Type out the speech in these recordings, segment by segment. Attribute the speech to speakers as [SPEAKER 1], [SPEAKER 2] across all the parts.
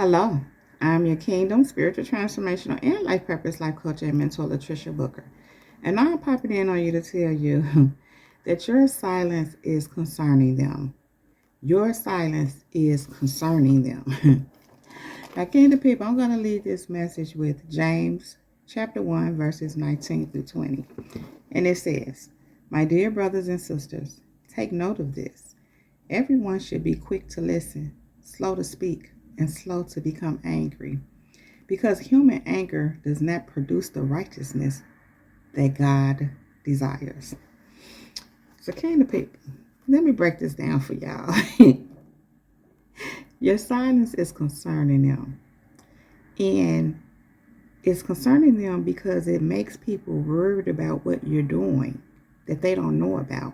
[SPEAKER 1] Hello, I'm your Kingdom Spiritual Transformational and Life Purpose Life Coach and Mentor, Latricia Booker. And I'm popping in on you to tell you that your silence is concerning them. Your silence is concerning them. Now, Kingdom people, I'm going to leave this message with James chapter 1, verses 19 through 20. And it says, "My dear brothers and sisters, take note of this. Everyone should be quick to listen, slow to speak, and slow to become angry, because human anger does not produce the righteousness that God desires." So, Kingdom people, let me break this down for y'all. Your silence is concerning them. And it's concerning them because it makes people worried about what you're doing that they don't know about.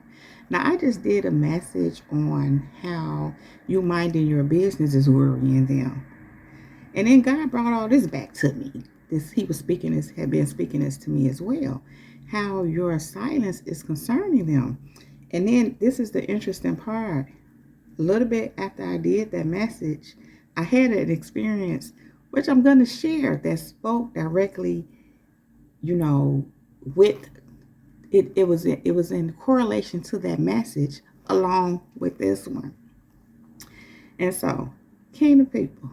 [SPEAKER 1] Now, I just did a message on how you minding your business is worrying them. And then God brought all this back to me. He was speaking this, had been speaking this to me as well. How your silence is concerning them. And then this is the interesting part. A little bit after I did that message, I had an experience which I'm going to share that spoke directly, with it. It was in correlation to that message along with this one. And so, Kingdom people,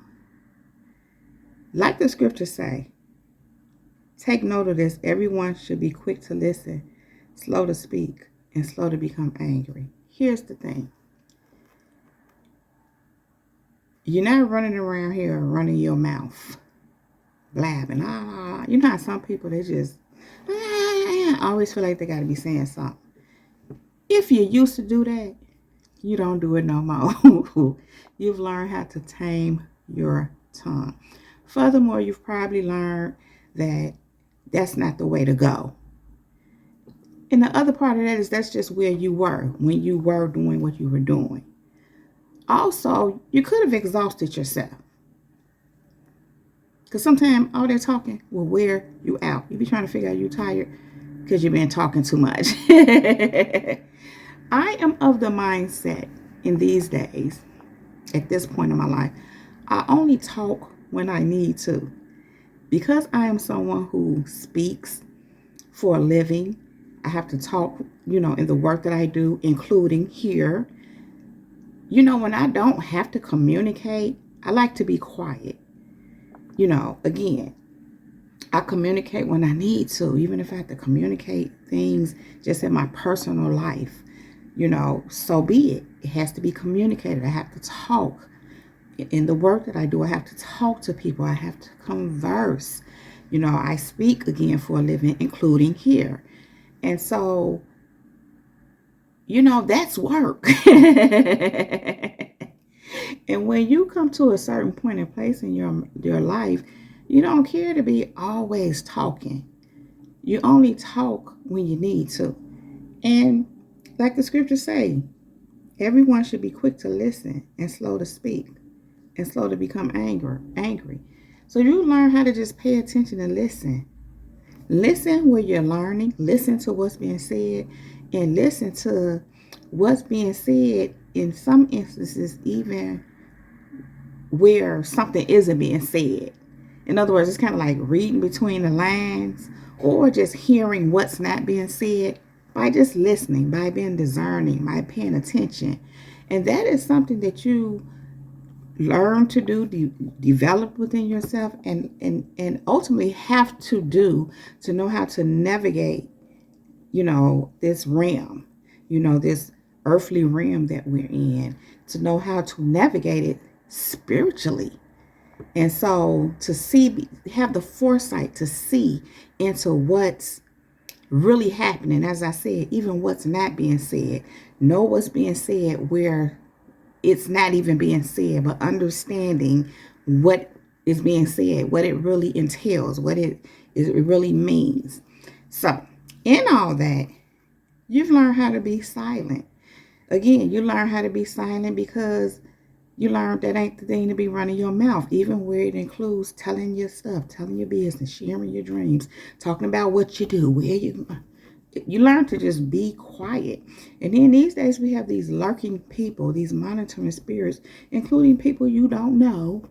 [SPEAKER 1] like the scriptures say, take note of this. Everyone should be quick to listen, slow to speak, and slow to become angry. Here's the thing. You're not running around here running your mouth, blabbing. You know how some people, they just always feel like they got to be saying something. If you used to do that, you don't do it no more. You've learned how to tame your tongue. Furthermore, you've probably learned that that's not the way to go. And the other part of that is that's just where you were when you were doing what you were doing. Also, you could have exhausted yourself. Because sometimes all that talking will wear you out. You be trying to figure out you're tired because you've been talking too much. I am of the mindset in these days, at this point in my life, I only talk when I need to. Because I am someone who speaks for a living, I have to talk, in the work that I do, including here. When I don't have to communicate, I like to be quiet. Again, I communicate when I need to, even if I have to communicate things just in my personal life, so be it. It has to be communicated. I have to talk. In the work that I do, I have to talk to people. I have to converse. I speak again for a living, including here. And so, that's work. And when you come to a certain point and place in your life, you don't care to be always talking. You only talk when you need to. And like the scriptures say, everyone should be quick to listen and slow to speak and slow to become angry. So you learn how to just pay attention and listen. Listen where you're learning. Listen to what's being said. And listen to what's being said in some instances, even where something isn't being said. In other words, it's kind of like reading between the lines or just hearing what's not being said by just listening, by being discerning, by paying attention. And that is something that you learn to do, develop within yourself, and ultimately have to do to know how to navigate, this realm, this earthly realm that we're in, to know how to navigate it spiritually. And so to have the foresight to see into what's really happening. As I said, even what's not being said, know what's being said where it's not even being said, but understanding what is being said, what it really entails, what it really means. So in all that, you've learned how to be silent. Again, you learn how to be silent because you learned that ain't the thing to be running your mouth, even where it includes telling your stuff, telling your business, sharing your dreams, talking about what you do, where you learn to just be quiet. And then these days we have these lurking people, these monitoring spirits, including people you don't know,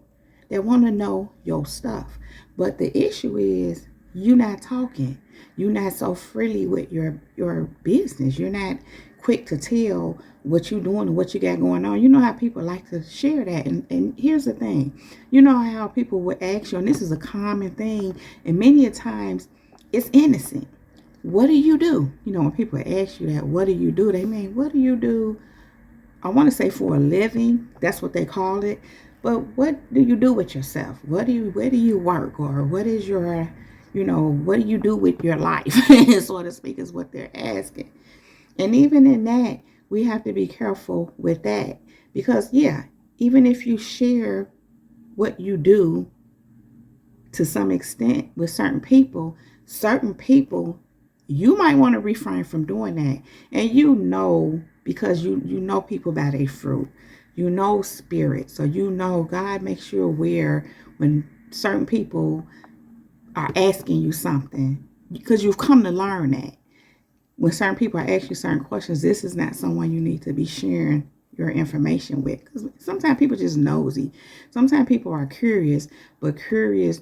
[SPEAKER 1] that want to know your stuff. But the issue is you're not talking. You're not so freely with your business. You're not quick to tell what you're doing and what you got going on. You know how people like to share that. And here's the thing. You know how people would ask you, and this is a common thing, and many a times it's innocent. What do you do? You know, when people ask you that, what do you do? They mean, what do you do? I want to say for a living. That's what they call it. But what do you do with yourself? Where do you work? Or what is your, what do you do with your life? So to speak, is what they're asking. And even in that, we have to be careful with that. Because, yeah, even if you share what you do to some extent with certain people, you might want to refrain from doing that. And because you know people by their fruit. You know spirit. So God makes you aware when certain people are asking you something. Because you've come to learn that. When certain people are asking you certain questions, this is not someone you need to be sharing your information with. Because sometimes people just nosy. Sometimes people are curious, but curious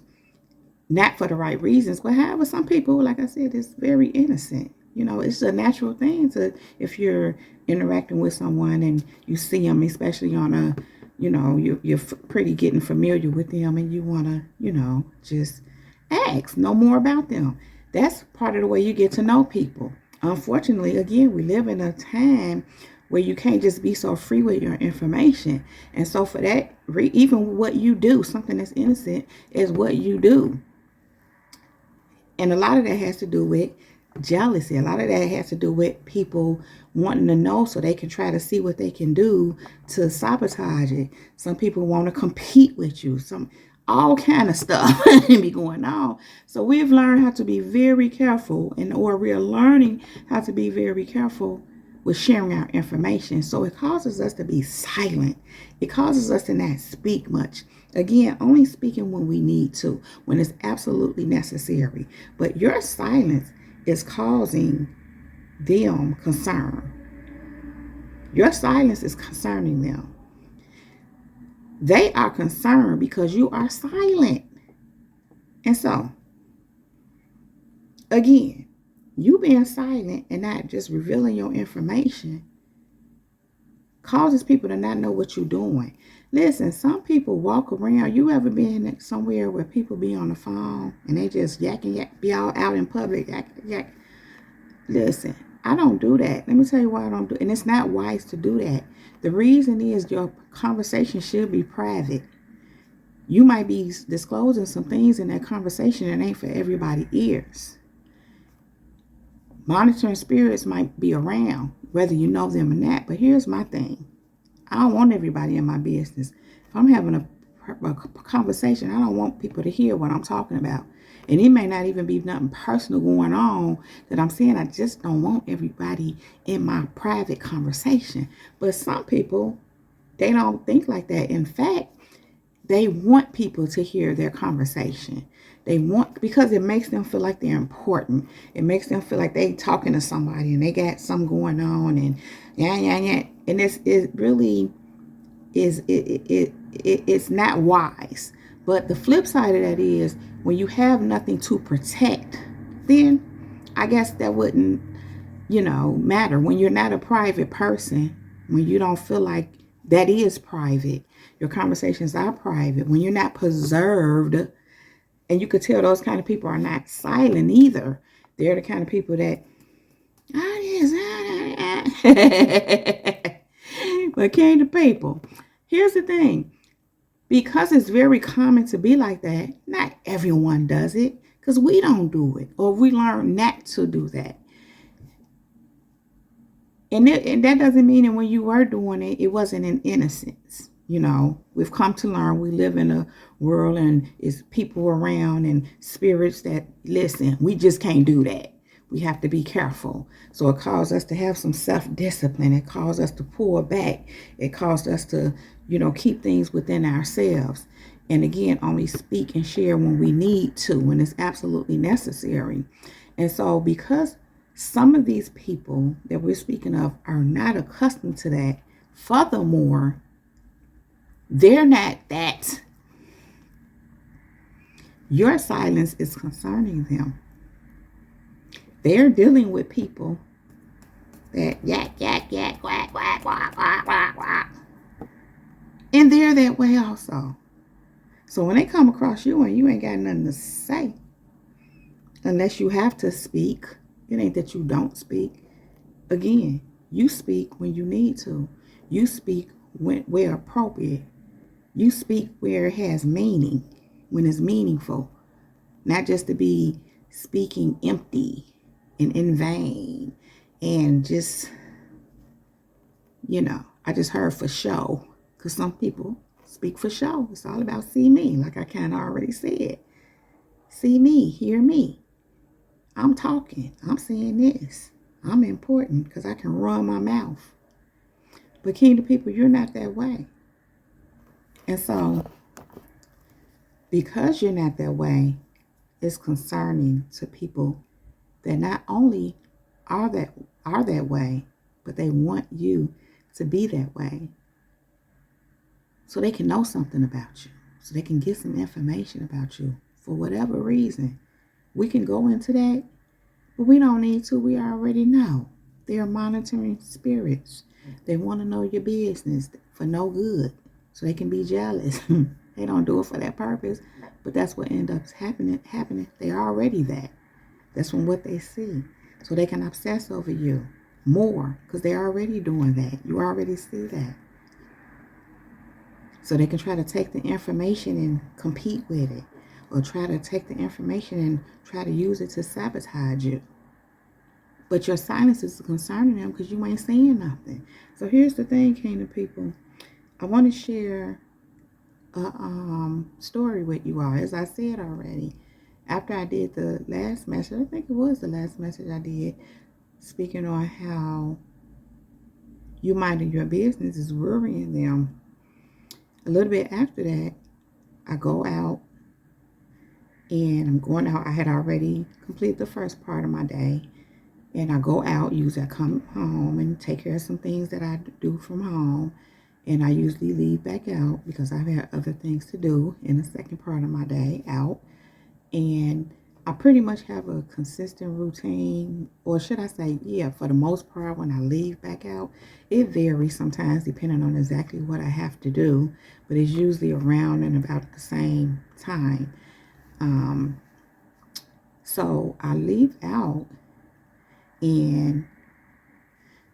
[SPEAKER 1] not for the right reasons. But however, some people, like I said, is very innocent. It's a natural thing if you're interacting with someone and you see them, especially on a, you're pretty getting familiar with them and you want to, just ask, know more about them. That's part of the way you get to know people. Unfortunately, again, we live in a time where you can't just be so free with your information. And so for that, even what you do, something that's innocent is what you do. And a lot of that has to do with jealousy. A lot of that has to do with people wanting to know so they can try to see what they can do to sabotage it. Some people want to compete with you. All kind of stuff be going on. So we've learned how to be very careful, or we're learning how to be very careful with sharing our information. So it causes us to be silent. It causes us to not speak much. Again, only speaking when we need to, when it's absolutely necessary. But your silence is causing them concern. Your silence is concerning them. They are concerned because you are silent. And so, again, you being silent and not just revealing your information causes people to not know what you're doing. Listen, some people walk around. You ever been somewhere where people be on the phone and they just be all out in public, yak. Listen, I don't do that. Let me tell you why I don't do it. And it's not wise to do that. The reason is your conversation should be private. You might be disclosing some things in that conversation that ain't for everybody's ears. Monitoring spirits might be around, whether you know them or not. But here's my thing. I don't want everybody in my business. If I'm having a conversation, I don't want people to hear what I'm talking about. And it may not even be nothing personal going on that I'm saying. I just don't want everybody in my private conversation. But some people, they don't think like that. In fact, they want people to hear their conversation. Because it makes them feel like they're important. It makes them feel like they talking to somebody and they got something going on and yeah. And it's not wise. But the flip side of that is when you have nothing to protect, then I guess that wouldn't, matter. When you're not a private person, when you don't feel like that is private, your conversations are private, when you're not preserved, and you could tell those kind of people are not silent either. They're the kind of people that, but came to people. Here's the thing. Because it's very common to be like that, not everyone does it. Because we don't do it. Or we learn not to do that. And that doesn't mean that when you were doing it, it wasn't in innocence. We've come to learn we live in a world and it's people around and spirits that, listen, we just can't do that. We have to be careful. So it calls us to have some self-discipline. It calls us to pull back. It calls us to, keep things within ourselves. And again, only speak and share when we need to, when it's absolutely necessary. And so because some of these people that we're speaking of are not accustomed to that, furthermore, they're not that Your silence is concerning them. They're dealing with people that yak, yak, yak, quack, quack, quack, quack, quack, quack. And they're that way also. So when they come across you and you ain't got nothing to say, unless you have to speak, it ain't that you don't speak. Again, you speak when you need to. You speak where appropriate. You speak where it has meaning, when it's meaningful. Not just to be speaking empty and in vain and just, I just heard for show. Because some people speak for show. It's all about see me, like I kind of already said. See me, hear me. I'm talking. I'm saying this. I'm important because I can run my mouth. But kingdom people, you're not that way. And so, because you're not that way, it's concerning to people that not only are that way, but they want you to be that way. So they can know something about you. So they can get some information about you for whatever reason. We can go into that, but we don't need to. We already know. They are monitoring spirits. They want to know your business for no good. So they can be jealous. They don't do it for that purpose. But that's what ends up happening. They're already that. That's from what they see. So they can obsess over you more because they're already doing that. You already see that. So they can try to take the information and compete with it. Or try to take the information and try to use it to sabotage you. But your silence is concerning them because you ain't saying nothing. So here's the thing, kingdom people. I want to share a story with you all. As I said already, after I did the last message, I think it was the last message I did, speaking on how you minding your business is worrying them. A little bit after that, I go out, and I'm going out. I had already completed the first part of my day, and I go out. Usually I come home and take care of some things that I do from home, and I usually leave back out because I've had other things to do in the second part of my day out. And I pretty much have a consistent routine, or should I say, for the most part, when I leave back out, it varies sometimes depending on exactly what I have to do, but it's usually around and about the same time. So I leave out, and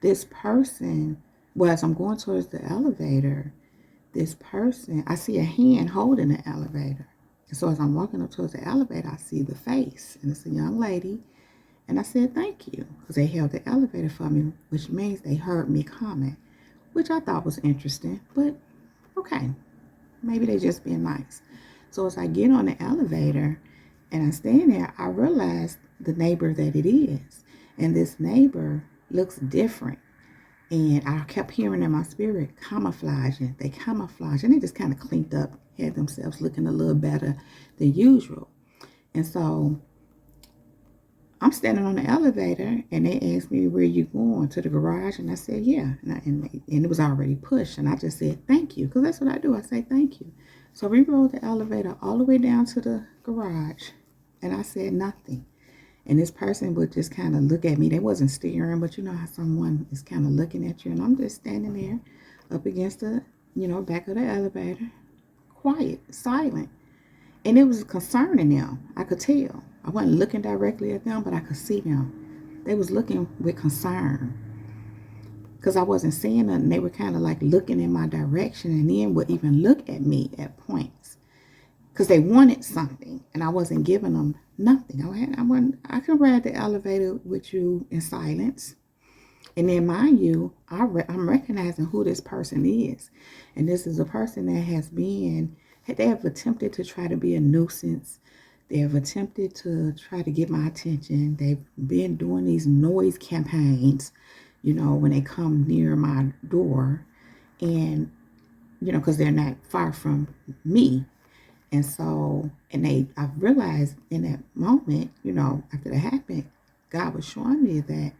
[SPEAKER 1] this person, well, as I'm going towards the elevator, this person, I see a hand holding the elevator. So as I'm walking up towards the elevator, I see the face, and it's a young lady. And I said, thank you, because they held the elevator for me, which means they heard me coming, which I thought was interesting, but okay, maybe they just being nice. So as I get on the elevator and I stand there, I realize the neighbor that it is. And this neighbor looks different. And I kept hearing in my spirit, camouflaging. They camouflage, and they just kind of cleaned up, had themselves looking a little better than usual. And so I'm standing on the elevator, and they asked me, where you going, to the garage? And I said, yeah. And it was already pushed. And I just said, thank you, because that's what I do. I say, thank you. So we rode the elevator all the way down to the garage, and I said nothing. And this person would just kind of look at me. They wasn't staring, but you know how someone is kind of looking at you. And I'm just standing there up against the, back of the elevator, quiet, silent. And it was concerning them. I could tell. I wasn't looking directly at them, but I could see them. They was looking with concern. Because I wasn't saying nothing. They were kind of like looking in my direction, and then would even look at me at points. Because they wanted something, and I wasn't giving them nothing. I could ride the elevator with you in silence. And then, mind you, I'm recognizing who this person is. And this is a person that they have attempted to try to be a nuisance. They have attempted to try to get my attention. They've been doing these noise campaigns, when they come near my door. And, because they're not far from me. And so, I've realized in that moment, after that happened, God was showing me that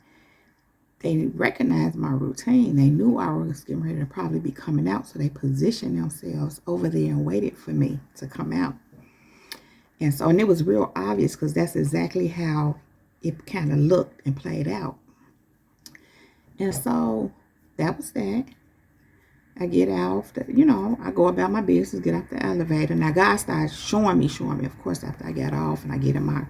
[SPEAKER 1] they recognized my routine. They knew I was getting ready to probably be coming out. So they positioned themselves over there and waited for me to come out. And it was real obvious because that's exactly how it kind of looked and played out. And so that was that. I get off, I go about my business, get off the elevator. Now, God started showing me, of course, after I get off and I get in my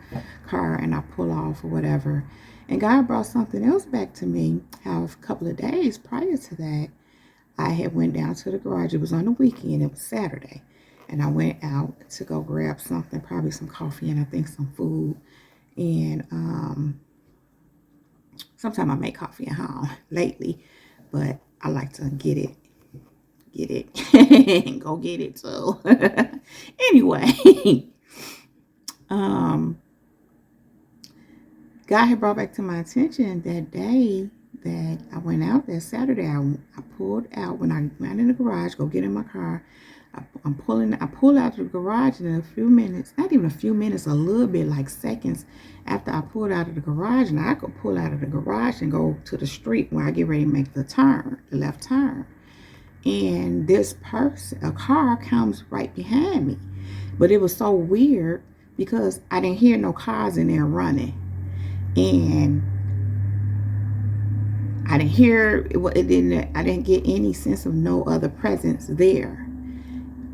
[SPEAKER 1] car and I pull off or whatever. And God brought something else back to me. How a couple of days prior to that, I had went down to the garage. It was on the weekend. It was Saturday. And I went out to go grab something, probably some coffee and I think some food. And sometimes I make coffee at home lately, but I like to get it and go get it too. Anyway, God had brought back to my attention that day that I went out that Saturday. I pulled out when I went in the garage, go get in my car. I pull out of the garage, and in a few minutes, not even a few minutes, a little bit like seconds after I pulled out of the garage, and I could pull out of the garage and go to the street where I get ready to make the left turn. And this person, a car comes right behind me. But it was so weird because I didn't hear no cars in there running. And I didn't get any sense of no other presence there.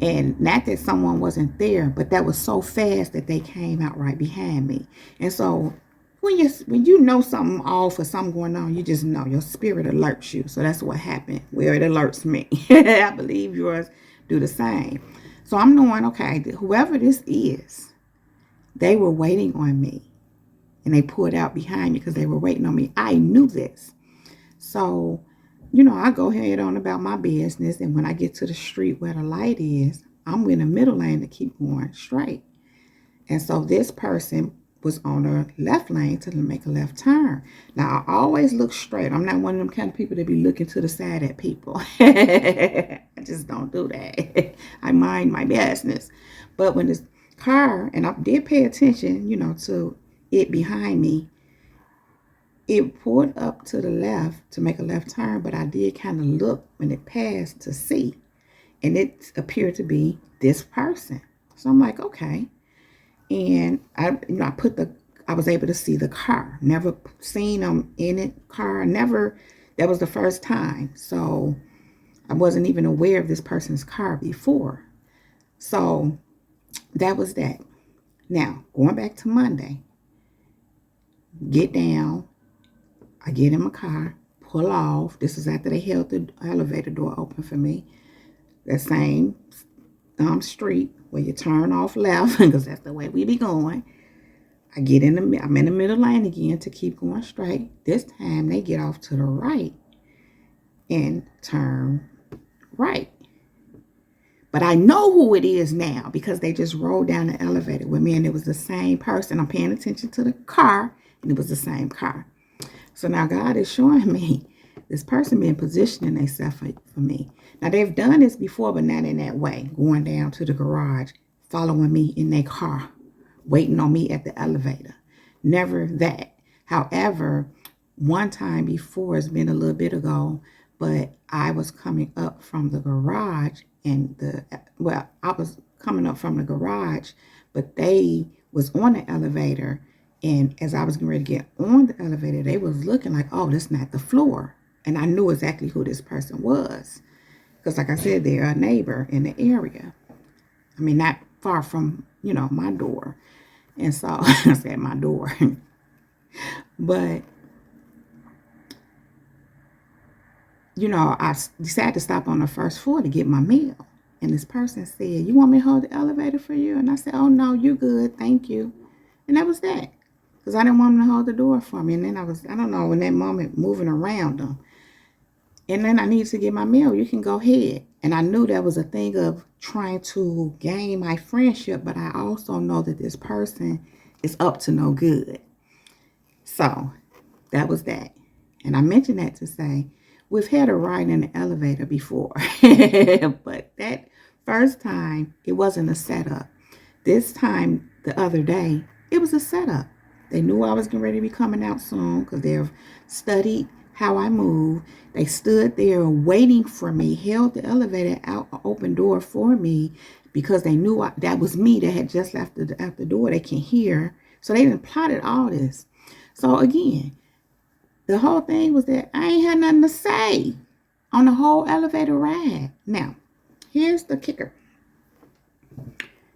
[SPEAKER 1] And not that someone wasn't there, but that was so fast that they came out right behind me. And so when you know something off or something going on, you just know, your spirit alerts you. So that's what happened. Well, it alerts me. I believe yours do the same. So I'm knowing, okay, whoever this is, they were waiting on me. And they pulled out behind me because they were waiting on me. I knew this. So, I go ahead on about my business. And when I get to the street where the light is, I'm in the middle lane to keep going straight. And so this person was on the left lane to make a left turn. Now, I always look straight. I'm not one of them kind of people that be looking to the side at people. I just don't do that. I mind my business. But when this car, and I did pay attention, to it behind me, it pulled up to the left to make a left turn, but I did kind of look when it passed to see. And it appeared to be this person. So I'm like, okay. And I was able to see the car. Never seen them in it car. Never. That was the first time. So I wasn't even aware of this person's car before. So that was that. Now, going back to Monday, get down. I get in my car, pull off. This is after they held the elevator door open for me. That same street where you turn off left, because that's the way we be going. I'm in the middle lane again to keep going straight. This time they get off to the right and turn right. But I know who it is now because they just rolled down the elevator with me, and it was the same person. I'm paying attention to the car, and it was the same car. So now God is showing me this person being positioning themselves for me. Now, they've done this before, but not in that way. Going down to the garage, following me in their car, waiting on me at the elevator. Never that. However, one time before, it's been a little bit ago, but I was coming up from the garage I was coming up from the garage, but they was on the elevator. And as I was getting ready to get on the elevator, they was looking like, oh, that's not the floor. And I knew exactly who this person was. Because like I said, they're a neighbor in the area. I mean, not far from, my door. And so I said my door. But, I decided to stop on the first floor to get my meal. And this person said, you want me to hold the elevator for you? And I said, oh, no, you're good. Thank you. And that was that. Because I didn't want them to hold the door for me. And then I don't know, in that moment, moving around them. And then I needed to get my meal. You can go ahead. And I knew that was a thing of trying to gain my friendship. But I also know that this person is up to no good. So that was that. And I mentioned that to say, we've had a ride in the elevator before. But that first time, it wasn't a setup. This time, the other day, it was a setup. They knew I was getting ready to be coming out soon because they've studied how I move. They stood there waiting for me, held the elevator out, open door for me, because they knew that was me that had just left the door. They can hear. So they done plotted all this. So again, the whole thing was that I ain't had nothing to say on the whole elevator ride. Now, here's the kicker.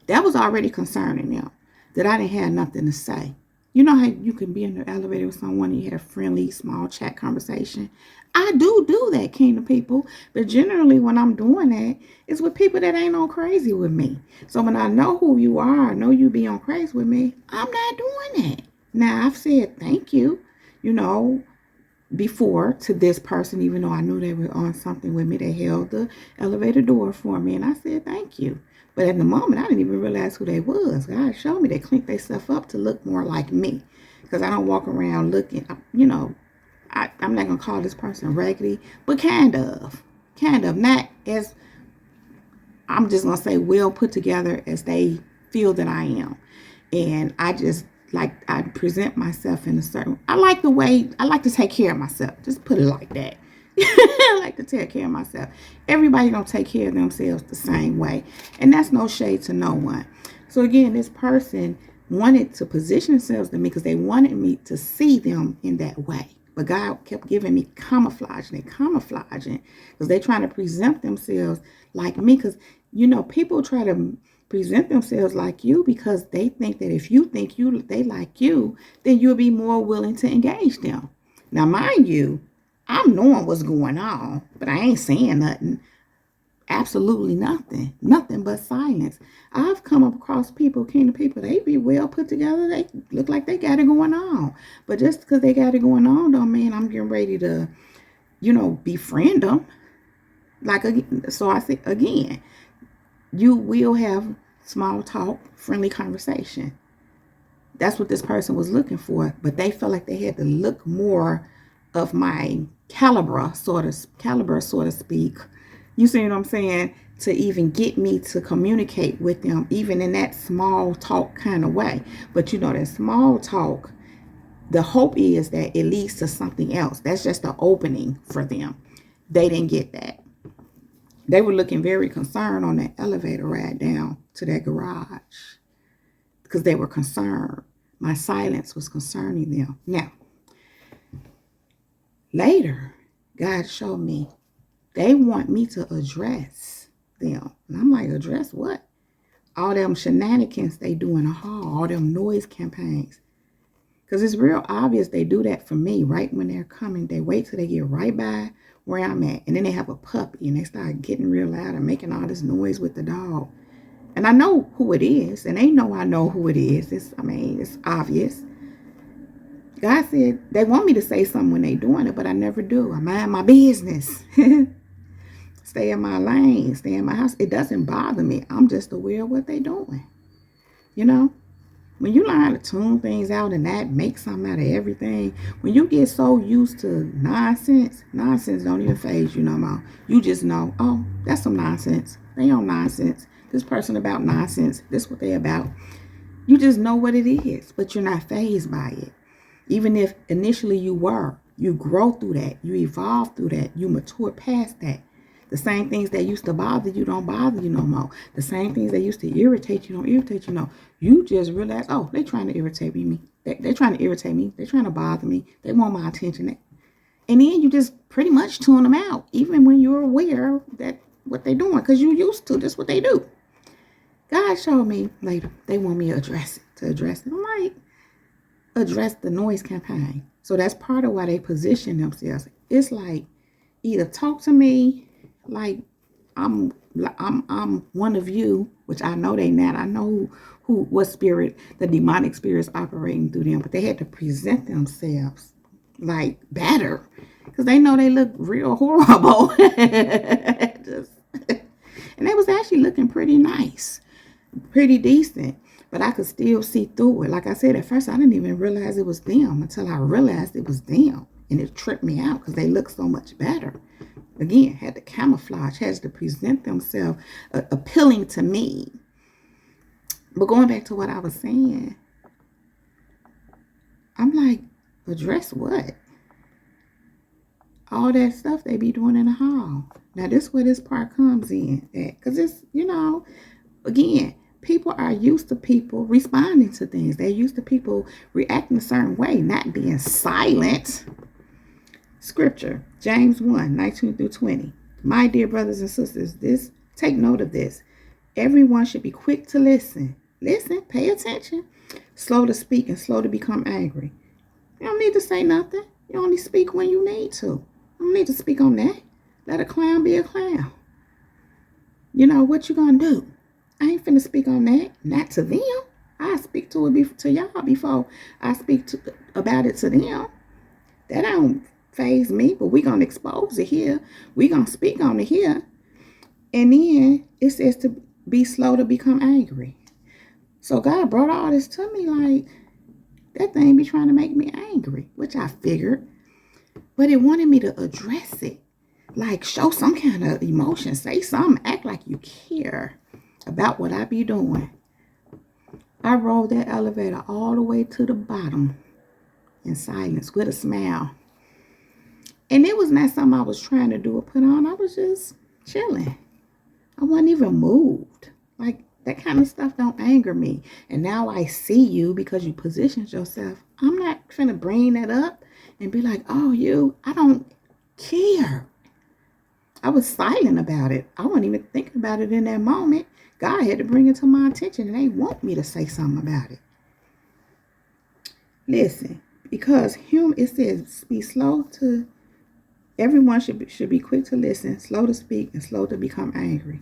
[SPEAKER 1] That was already concerning them, that I didn't have nothing to say. You know how you can be in the elevator with someone and you have friendly, small chat conversation? I do that, kingdom people. But generally, when I'm doing that, it's with people that ain't on crazy with me. So when I know who you are, I know you be on crazy with me, I'm not doing that. Now, I've said thank you, before to this person, even though I knew they were on something with me. They held the elevator door for me, and I said thank you. But at the moment, I didn't even realize who they was. God showed me they cleaned their stuff up to look more like me, because I don't walk around looking, I'm not going to call this person raggedy, but kind of. Not as, I'm just going to say, well put together as they feel that I am. And I present myself in a certain, I like to take care of myself. Just put it like that. I like to take care of myself. Everybody don't take care of themselves the same way. And that's no shade to no one. So again, this person wanted to position themselves to me because they wanted me to see them in that way. But God kept giving me camouflaging because they're trying to present themselves like me. Because, people try to present themselves like you because they think that if you think they like you, then you'll be more willing to engage them. Now, mind you, I'm knowing what's going on, but I ain't saying nothing. Absolutely nothing. Nothing but silence. I've come across people, kingdom people, they be well put together. They look like they got it going on. But just because they got it going on don't mean I'm getting ready to, befriend them. So I say, again, you will have small talk, friendly conversation. That's what this person was looking for. But they felt like they had to look more of my caliber, so to speak. You see what I'm saying? To even get me to communicate with them, even in that small talk kind of way. But that small talk, the hope is that it leads to something else. That's just the opening for them. They didn't get that. They were looking very concerned on that elevator ride down to that garage because they were concerned. My silence was concerning them. Now, later, God showed me they want me to address them. And I'm like, address what? All them shenanigans they do in the hall, all them noise campaigns. Because it's real obvious they do that for me right when they're coming. They wait till they get right by where I'm at. And then they have a puppy and they start getting real loud and making all this noise with the dog. And I know who it is. And they know I know who it is. It's obvious. God said they want me to say something when they're doing it, but I never do. I mind my business. Stay in my lane. Stay in my house. It doesn't bother me. I'm just aware of what they're doing. When you learn how to tune things out and that make something out of everything, when you get so used to nonsense don't even faze you no more. You just know, oh, that's some nonsense. They on nonsense. This person about nonsense. This what they about. You just know what it is, but you're not fazed by it. Even if initially you were, you grow through that. You evolve through that. You mature past that. The same things that used to bother you don't bother you no more. The same things that used to irritate you don't irritate you no more. You just realize, oh, they're trying to irritate me. They're trying to irritate me. They're trying to bother me. They want my attention. And then you just pretty much tune them out, even when you're aware that what they're doing, because you're used to this, what they do. God showed me later, they want me to address it. I'm like, address the noise campaign. So that's part of why they position themselves. It's like, either talk to me like I'm one of you, which I know they not. I know what spirit, the demonic spirits operating through them, but they had to present themselves like better because they know they look real horrible. And they was actually looking pretty nice, pretty decent, but I could still see through it. Like I said, at first I didn't even realize it was them until I realized it was them, and it tripped me out because they look so much better. Again, had to camouflage, had to present themselves appealing to me. But going back to what I was saying, I'm like, address what? All that stuff they be doing in the hall. Now, this is where this part comes in. Because it's, Again, people are used to people responding to things. They're used to people reacting a certain way, not being silent. Scripture, James 1:19-20. My dear brothers and sisters, take note of this. Everyone should be quick to listen. Listen, pay attention. Slow to speak and slow to become angry. You don't need to say nothing. You only speak when you need to. You don't need to speak on that. Let a clown be a clown. You know what you gonna do? I ain't finna speak on that. Not to them. I speak to y'all before I speak about it to them. That don't faze me, but we gonna expose it here. We gonna speak on it here. And then it says to be slow to become angry. So God brought all this to me like, that thing be trying to make me angry, which I figured. But it wanted me to address it. Like, show some kind of emotion. Say something. Act like you care about what I be doing. I rode that elevator all the way to the bottom in silence with a smile. And it was not something I was trying to do or put on. I was just chilling. I wasn't even moved. Like, that kind of stuff don't anger me. And now I see you because you positioned yourself. I'm not finna bring that up and be like, oh, I don't care. I was silent about it. I wasn't even thinking about it in that moment. God had to bring it to my attention, and they want me to say something about it. Listen, because it says be slow to, everyone should be quick to listen, slow to speak, and slow to become angry.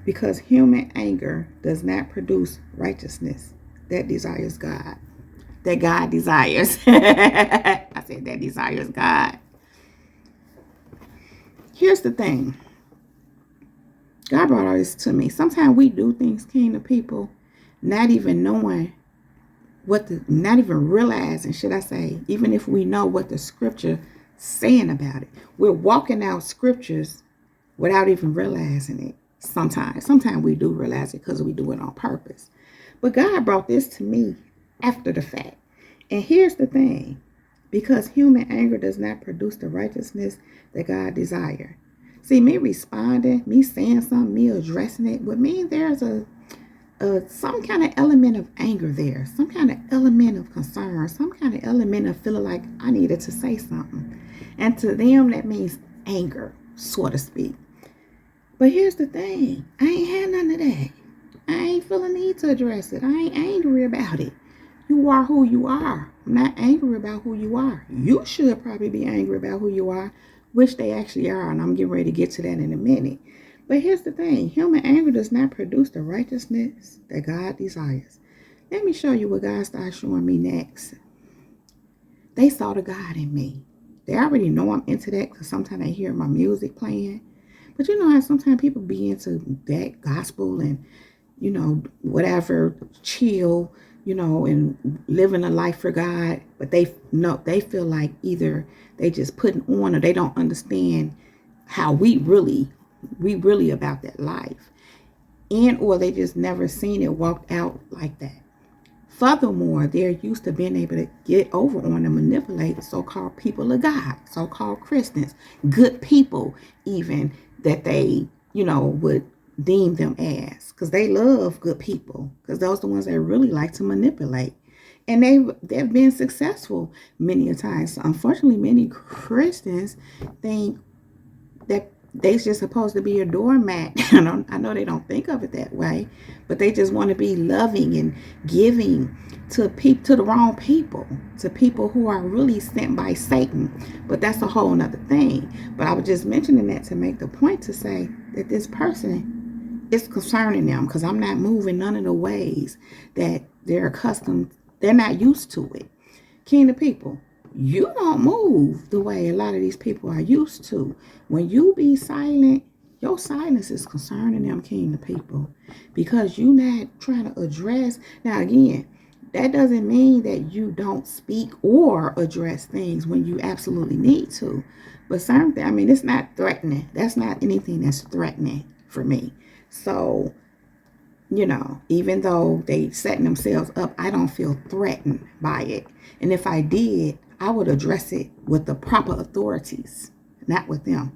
[SPEAKER 1] Because human anger does not produce righteousness that desires God. That God desires. I said that desires God. Here's the thing. God brought all this to me. Sometimes we do things, to people, not even knowing not even realizing, should I say, even if we know what the scripture saying about it. We're walking out scriptures without even realizing it. Sometimes we do realize it because we do it on purpose. But God brought this to me after the fact. And here's the thing. Because human anger does not produce the righteousness that God desires. See, me responding, me saying something, me addressing it, with me, there's some kind of element of anger there, some kind of element of concern, some kind of element of feeling like I needed to say something. And to them, that means anger, so to speak. But here's the thing. I ain't had none of that. I ain't feeling need to address it. I ain't angry about it. You are who you are. I'm not angry about who you are. You should probably be angry about who you are, which they actually are, and I'm getting ready to get to that in a minute. But here's the thing. Human anger does not produce the righteousness that God desires. Let me show you what God started showing me next. They saw the God in me. They already know I'm into that because sometimes they hear my music playing. But you know how sometimes people be into that gospel and, whatever, chill, and living a life for God. But they feel like either they just putting on or they don't understand how we really about that life. And or they just never seen it walked out like that. Furthermore, they're used to being able to get over on and manipulate so-called people of God, so-called Christians, good people even, that they, would deem them as. Because they love good people. Because those are the ones that really like to manipulate. And they've been successful many a times. So unfortunately, many Christians think that they're just supposed to be a doormat. I know they don't think of it that way, but they just want to be loving and giving to the wrong people, to people who are really sent by Satan. But that's a whole nother thing. But I was just mentioning that to make the point to say that this person is concerning them, because I'm not moving none of the ways that they're accustomed. They're not used to it. Kingdom people, you don't move the way a lot of these people are used to. When you be silent, your silence is concerning them, kingdom people, because you're not trying to address. Now again, that doesn't mean that you don't speak or address things when you absolutely need to. But something, it's not threatening. That's not anything that's threatening for me. So, even though they setting themselves up, I don't feel threatened by it. And if I did, I would address it with the proper authorities, not with them.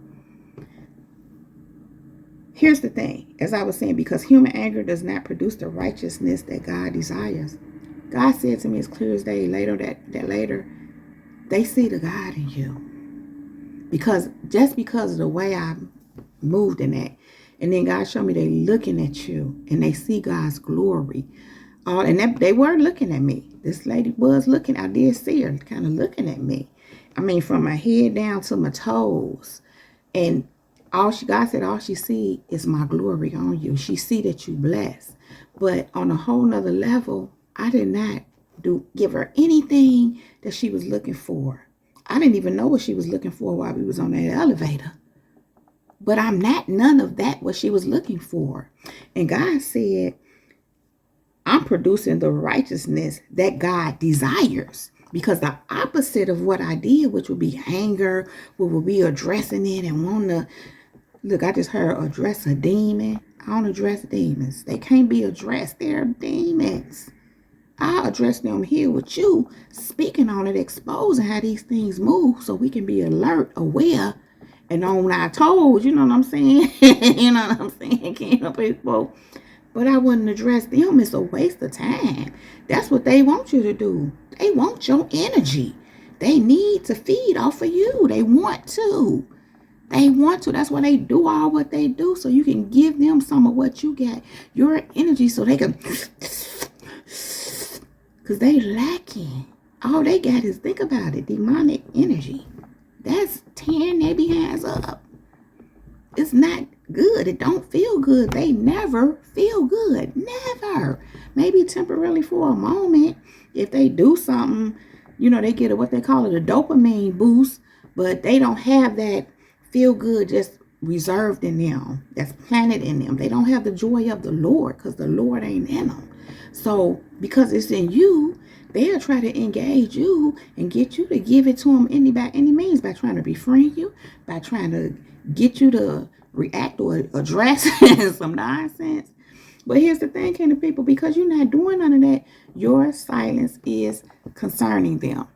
[SPEAKER 1] Here's the thing, as I was saying, because human anger does not produce the righteousness that God desires. God said to me as clear as day later that later, they see the God in you. Because of the way I moved in that. And then God showed me they looking at you and they see God's glory. They were looking at me. This lady was looking. I did see her kind of looking at me. I mean, from my head down to my toes. And God said, all she see is my glory on you. She see that you blessed. But on a whole nother level, I did not give her anything that she was looking for. I didn't even know what she was looking for while we was on that elevator. But I'm not none of that what she was looking for. And God said, I'm producing the righteousness that God desires. Because the opposite of what I did, which would be anger, would be addressing it and wanting to, look, I just heard address a demon. I don't address demons. They can't be addressed. They're demons. I'll address them here with you, speaking on it, exposing how these things move so we can be alert, aware, and on our toes, you know what I'm saying? You know what I'm saying, kingdom people? But I wouldn't address them. It's a waste of time. That's what they want you to do. They want your energy. They need to feed off of you. They want to. They want to. That's why they do all what they do, so you can give them some of what you got, your energy, so they can, because they lacking. All they got is, think about it, demonic energy. That's tearing their behinds up. It's not good. It don't feel good. They never feel good. Never. Maybe temporarily for a moment. If they do something, they get what they call it, a dopamine boost, but they don't have that feel good just reserved in them. That's planted in them. They don't have the joy of the Lord because the Lord ain't in them. So because it's in you, they'll try to engage you and get you to give it to them by any means, by trying to befriend you, by trying to get you to react or address some nonsense. But here's the thing, kingdom people, because you're not doing none of that, your silence is concerning them.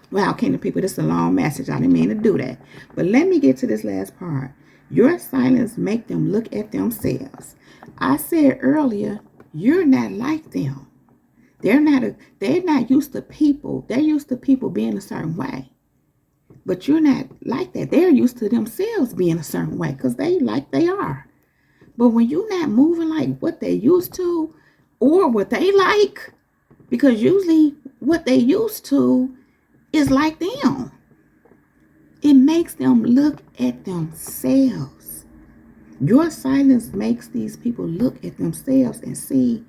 [SPEAKER 1] Wow, kingdom people, this is a long message. I didn't mean to do that. But let me get to this last part. Your silence make them look at themselves. I said earlier, you're not like them. They're not used to people. They're used to people being a certain way. But you're not like that. They're used to themselves being a certain way because they are. But when you're not moving like what they used to or what they like, because usually what they used to is like them, it makes them look at themselves. Your silence makes these people look at themselves and see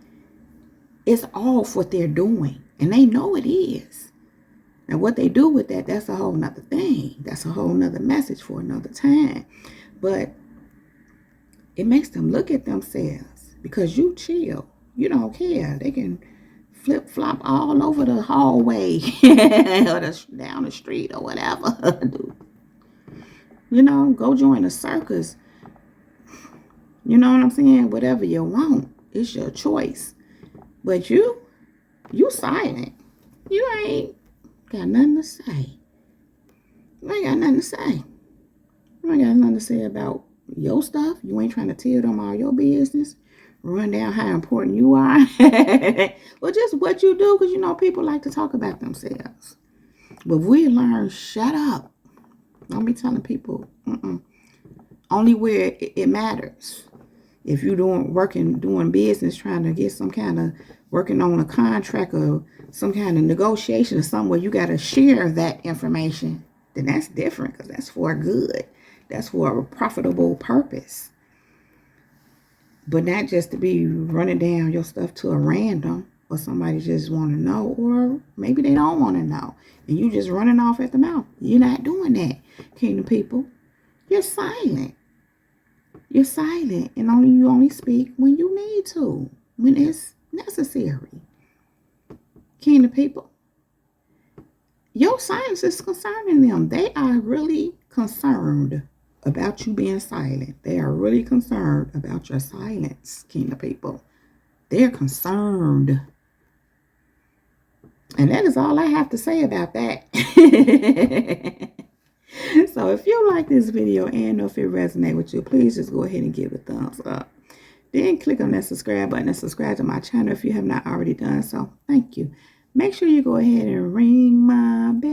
[SPEAKER 1] it's off what they're doing. And they know it is. Now, what they do with that, that's a whole nother thing. That's a whole nother message for another time. But it makes them look at themselves because you chill. You don't care. They can flip-flop all over the hallway or down the street or whatever. Go join a circus. You know what I'm saying? Whatever you want. It's your choice. But you silent. You ain't got nothing to say. You ain't got nothing to say. You ain't got nothing to say about your stuff. You ain't trying to tell them all your business. Run down how important you are. Well, just what you do, because people like to talk about themselves. But we learn, shut up. Don't be telling people, only where it matters. If you're doing business, trying to get some kind of, working on a contract or some kind of negotiation or something where you got to share that information, then that's different because that's for good. That's for a profitable purpose. But not just to be running down your stuff to a random or somebody just want to know, or maybe they don't want to know. And you just running off at the mouth. You're not doing that, kingdom people. You're silent. You're silent, and you only speak when you need to, when it's necessary. Kingdom people, your silence is concerning them. They are really concerned about you being silent. They are really concerned about your silence, kingdom people. They're concerned. And that is all I have to say about that. So if you like this video and if it resonates with you, please just go ahead and give it a thumbs up. Then click on that subscribe button and subscribe to my channel if you have not already done so. Thank you. Make sure you go ahead and ring my bell.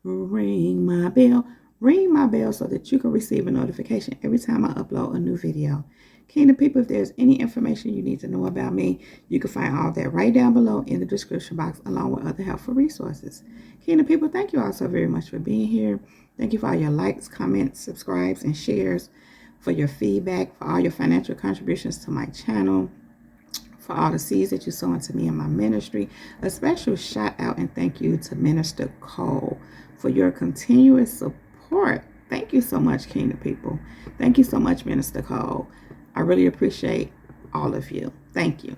[SPEAKER 1] Ring my bell. Ring my bell so that you can receive a notification every time I upload a new video. Kingdom people, if there's any information you need to know about me, you can find all that right down below in the description box along with other helpful resources. Kingdom people, thank you all so very much for being here. Thank you for all your likes, comments, subscribes, and shares, for your feedback, for all your financial contributions to my channel, for all the seeds that you sow into me and my ministry. A special shout out and thank you to Minister Cole for your continuous support. Thank you so much, Kingdom people. Thank you so much, Minister Cole. I really appreciate all of you. Thank you.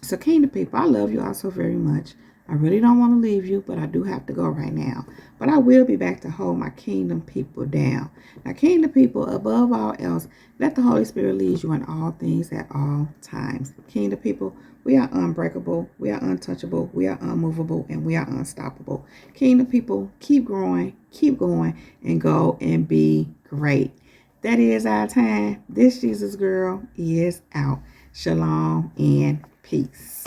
[SPEAKER 1] So, Kingdom people, I love you all so very much. I really don't want to leave you, but I do have to go right now. But I will be back to hold my kingdom people down. Now, kingdom people, above all else, let the Holy Spirit lead you in all things at all times. Kingdom people, we are unbreakable, we are untouchable, we are unmovable, and we are unstoppable. Kingdom people, keep growing, keep going, and go and be great. That is our time. This Jesus girl is out. Shalom and peace.